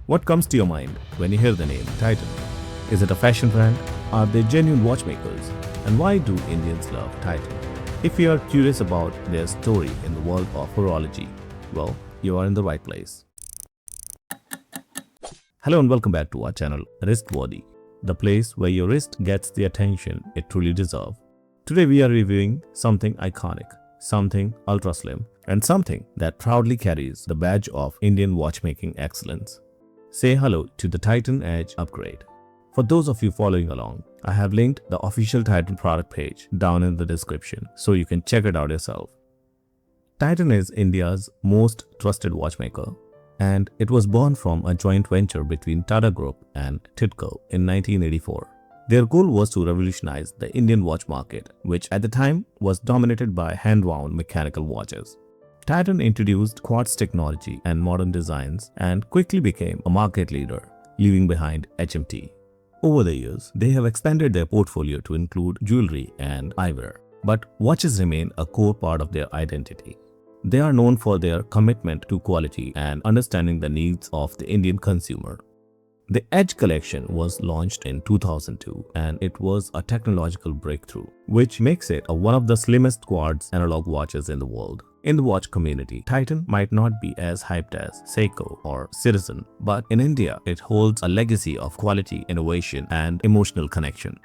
What comes to your mind when you hear the name Titan? Is it a fashion brand? Are they genuine watchmakers? And why do Indians love Titan? If you are curious about their story in the world of horology, well, you are in the right place. Hello and welcome back to our channel Wristworthy, the place where your wrist gets the attention it truly deserves. Today we are reviewing something iconic, something ultra slim, and something that proudly carries the badge of Indian watchmaking excellence. Say hello to the Titan Edge upgrade. For those of you following along, I have linked the official Titan product page down in the description so you can check it out yourself. Titan is India's most trusted watchmaker, and it was born from a joint venture between Tata Group and TITCO in 1984. Their goal was to revolutionize the Indian watch market, which at the time was dominated by hand-wound mechanical watches. Titan introduced Quartz technology and modern designs and quickly became a market leader, leaving behind HMT. Over the years, they have expanded their portfolio to include jewelry and eyewear, but watches remain a core part of their identity. They are known for their commitment to quality and understanding the needs of the Indian consumer. The Edge collection was launched in 2002 and it was a technological breakthrough, which makes it one of the slimmest quartz analog watches in the world. In the watch community, Titan might not be as hyped as Seiko or Citizen, but in India, it holds a legacy of quality, innovation, and emotional connection.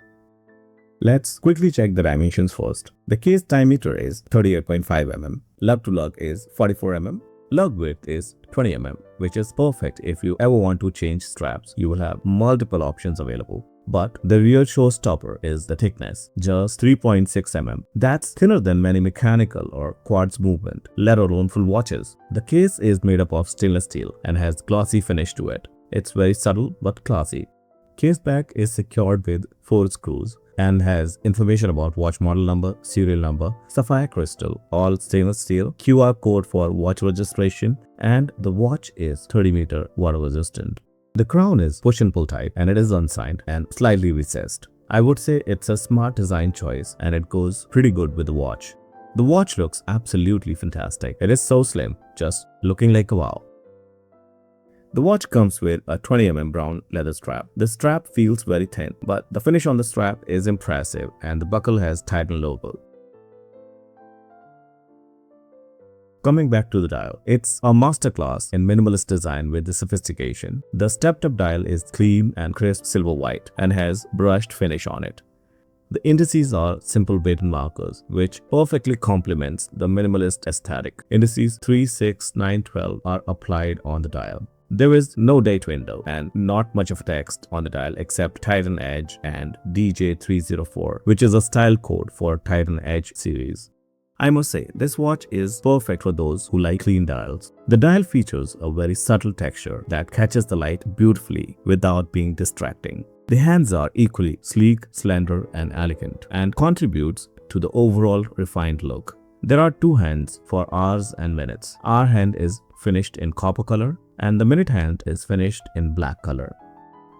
Let's quickly check the dimensions first. The case diameter is 38.5 mm, lug to lug is 44 mm, lug width is 20 mm, which is perfect if you ever want to change straps. You will have multiple options available. But the real showstopper is the thickness, just 3.6 mm. That's thinner than many mechanical or quartz movement, let alone full watches. The case is made up of stainless steel and has glossy finish to it. It's very subtle but classy. Case back is secured with 4 screws and has information about watch model number, serial number, Sapphire Crystal, all stainless steel, QR code for watch registration, and the watch is 30-meter water resistant. The crown is push and pull type and it is unsigned and slightly recessed. I would say it's a smart design choice and it goes pretty good with the watch. The watch looks absolutely fantastic. It is so slim, just looking like a wow. The watch comes with a 20 mm brown leather strap. The strap feels very thin, but the finish on the strap is impressive and the buckle has Titan logo. Coming back to the dial, it's a masterclass in minimalist design with the sophistication. The stepped-up dial is clean and crisp silver white and has brushed finish on it. The indices are simple beaten markers, which perfectly complements the minimalist aesthetic. Indices 3, 6, 9, 12 are applied on the dial. There is no date window and not much of text on the dial except Titan Edge and DJ304, which is a style code for Titan Edge series. I must say, this watch is perfect for those who like clean dials. The dial features a very subtle texture that catches the light beautifully without being distracting. The hands are equally sleek, slender, and elegant, and contributes to the overall refined look. There are 2 hands for hours and minutes. Hour hand is finished in copper color, and the minute hand is finished in black color.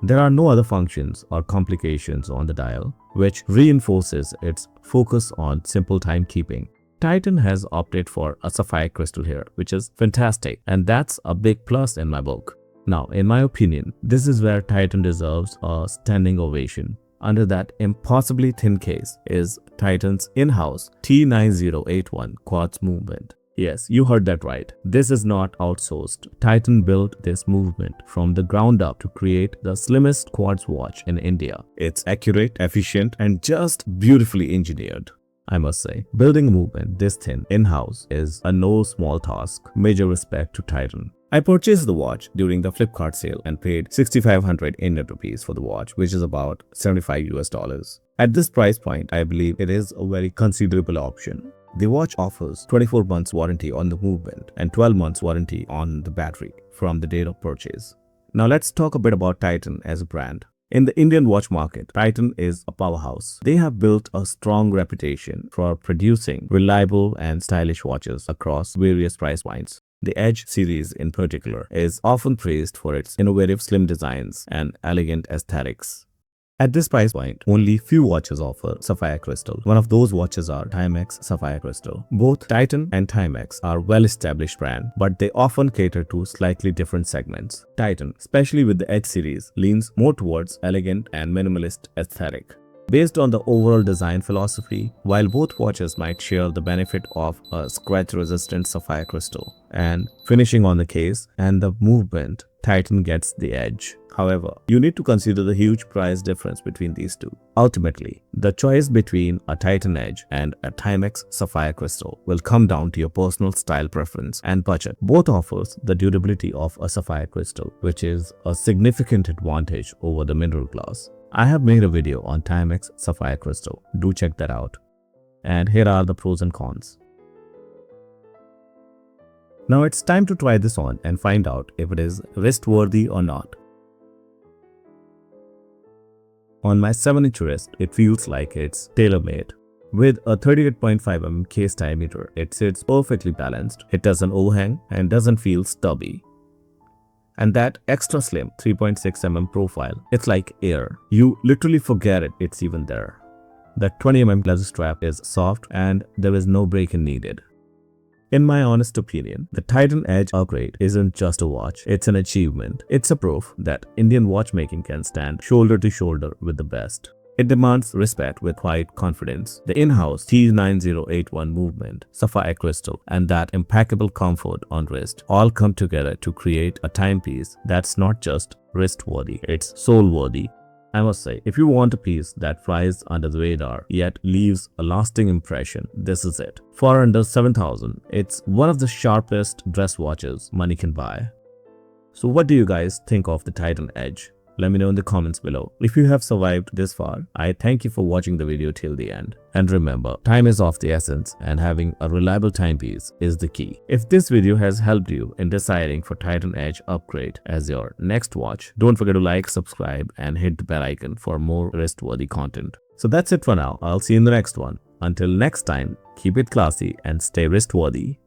There are no other functions or complications on the dial, which reinforces its focus on simple timekeeping. Titan has opted for a sapphire crystal here, which is fantastic, and that's a big plus in my book. Now, in my opinion, this is where Titan deserves a standing ovation. Under that impossibly thin case is Titan's in-house T9081 quartz movement. Yes, you heard that right. This is not outsourced. Titan built this movement from the ground up to create the slimmest quartz watch in India. It's accurate, efficient, and just beautifully engineered. I must say, building a movement this thin in-house is a no small task. Major respect to Titan. I purchased the watch during the Flipkart sale and paid 6,500 Indian rupees for the watch, which is about $75 US. At this price point, I believe it is a very considerable option. The watch offers 24 months warranty on the movement and 12 months warranty on the battery from the date of purchase. Now let's talk a bit about Titan as a brand. In the Indian watch market, Titan is a powerhouse. They have built a strong reputation for producing reliable and stylish watches across various price points. The Edge series in particular is often praised for its innovative slim designs and elegant aesthetics. At this price point, only few watches offer Sapphire Crystal. One of those watches are Timex Sapphire Crystal. Both Titan and Timex are well-established brands, but they often cater to slightly different segments. Titan, especially with the Edge series, leans more towards elegant and minimalist aesthetic. Based on the overall design philosophy, while both watches might share the benefit of a scratch-resistant sapphire crystal and finishing on the case and the movement, Titan gets the edge. However, you need to consider the huge price difference between these two. Ultimately, the choice between a Titan Edge and a Timex Sapphire Crystal will come down to your personal style preference and budget. Both offers the durability of a sapphire crystal, which is a significant advantage over the mineral glass. I have made a video on Timex Sapphire Crystal. Do check that out. And here are the pros and cons. Now it's time to try this on and find out if it is wrist-worthy or not. On my 7-inch wrist, it feels like it's tailor-made. With a 38.5mm case diameter, it sits perfectly balanced, it doesn't overhang and doesn't feel stubby. And that extra slim 3.6mm profile, it's like air. You literally forget it's even there. The 20mm leather strap is soft and there is no break-in needed. In my honest opinion, the Titan Edge upgrade isn't just a watch, it's an achievement. It's a proof that Indian watchmaking can stand shoulder to shoulder with the best. It demands respect with quiet confidence. The in-house T9081 movement, sapphire crystal, and that impeccable comfort on wrist all come together to create a timepiece that's not just wrist-worthy, it's soul-worthy. I must say, if you want a piece that flies under the radar yet leaves a lasting impression, this is it. For under 7,000, it's one of the sharpest dress watches money can buy. So what do you guys think of the Titan Edge? Let me know in the comments below. If you have survived this far, I thank you for watching the video till the end. And remember, time is of the essence and having a reliable timepiece is the key. If this video has helped you in deciding for Titan Edge upgrade as your next watch, don't forget to like, subscribe and hit the bell icon for more wrist-worthy content. So that's it for now. I'll see you in the next one. Until next time, keep it classy and stay wrist-worthy.